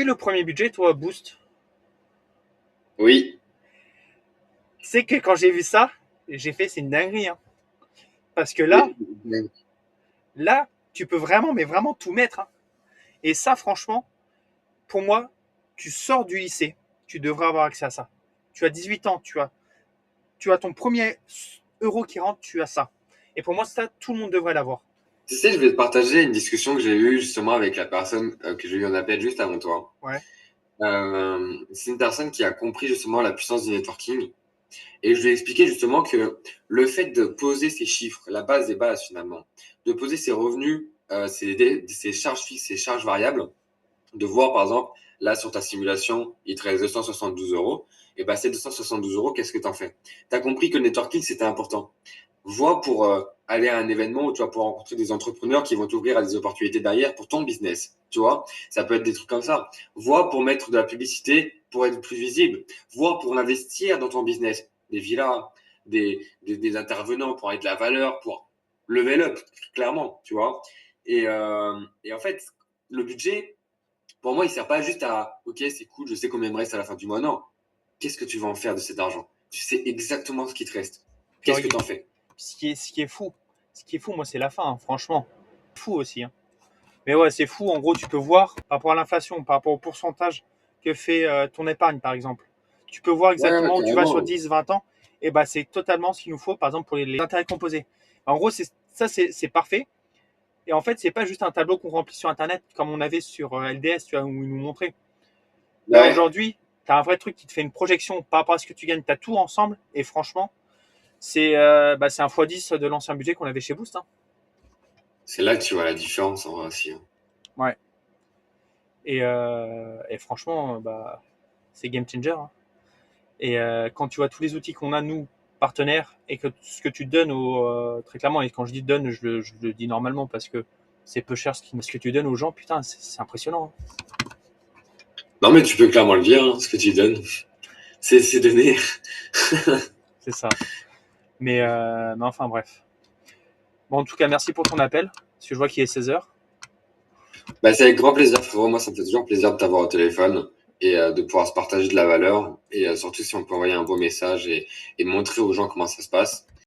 Et le premier budget, toi, Boost. Oui. Tu sais que quand j'ai vu ça, j'ai fait c'est une dinguerie, hein. Parce que Mais, là, tu peux vraiment, mais vraiment tout mettre, hein. Et ça, franchement, pour moi, tu sors du lycée, tu devrais avoir accès à ça. Tu as 18 ans, tu as ton premier euro qui rentre, tu as ça. Et pour moi, ça, tout le monde devrait l'avoir. tu sais, je vais te partager une discussion que j'ai eue justement avec la personne que j'ai eu en appel juste avant toi. Ouais. C'est une personne qui a compris justement la puissance du networking. Et je lui ai expliqué justement que le fait de poser ses chiffres, la base des bases finalement, de poser ses revenus, ses charges fixes, ses charges variables, de voir par exemple, là sur ta simulation, il te reste 272 euros, et ben ces 272 euros, qu'est-ce que tu en fais? Tu as compris que le networking, c'était important. Vois pour aller à un événement où tu vas pouvoir rencontrer des entrepreneurs qui vont t'ouvrir à des opportunités derrière pour ton business. Tu vois, ça peut être des trucs comme ça. Vois pour mettre de la publicité pour être plus visible. Vois pour investir dans ton business. Des villas, des intervenants pour être de la valeur, pour level up, clairement, tu vois. Et en fait, le budget, pour moi, il sert pas juste à, ok, c'est cool, je sais combien il me reste à la fin du mois. Non. Qu'est-ce que tu vas en faire de cet argent? Tu sais exactement ce qui te reste. Puis Qu'est-ce que regarde, tu en fais? ce qui est fou, moi, c'est la fin, hein, franchement. Fou aussi, hein. Mais ouais, c'est fou. En gros, tu peux voir par rapport à l'inflation, par rapport au pourcentage que fait ton épargne, par exemple. Tu peux voir Ouais, ouais, exactement où tu vas sur carrément. 10, 20 ans. Et bah, c'est totalement ce qu'il nous faut, par exemple, pour les intérêts composés. En gros, c'est parfait. Et en fait, c'est pas juste un tableau qu'on remplit sur Internet, comme on avait sur LDS, tu vois, où ils nous montraient. Là, Ouais, aujourd'hui, tu as un vrai truc qui te fait une projection par rapport à ce que tu gagnes. Tu as tout ensemble. Et franchement, c'est un x10 de l'ancien budget qu'on avait chez Boost, hein. c'est là que tu vois la différence en vrai aussi, hein. Ouais. Et franchement, c'est game changer, hein. Et quand tu vois tous les outils qu'on a, nous, partenaires, et que ce que tu donnes très clairement, et quand je dis donne, je le dis normalement parce que c'est peu cher ce que tu donnes aux gens, putain, c'est impressionnant, hein. Non, mais tu peux clairement le dire, hein, ce que tu donnes. C'est donné. C'est ça. Mais enfin, bref. Bon, en tout cas, merci pour ton appel, parce que je vois qu'il est 16 heures. Bah, c'est avec grand plaisir, frérot. Moi, ça me fait toujours plaisir de t'avoir au téléphone et de pouvoir se partager de la valeur. Et surtout si on peut envoyer un beau message et montrer aux gens comment ça se passe.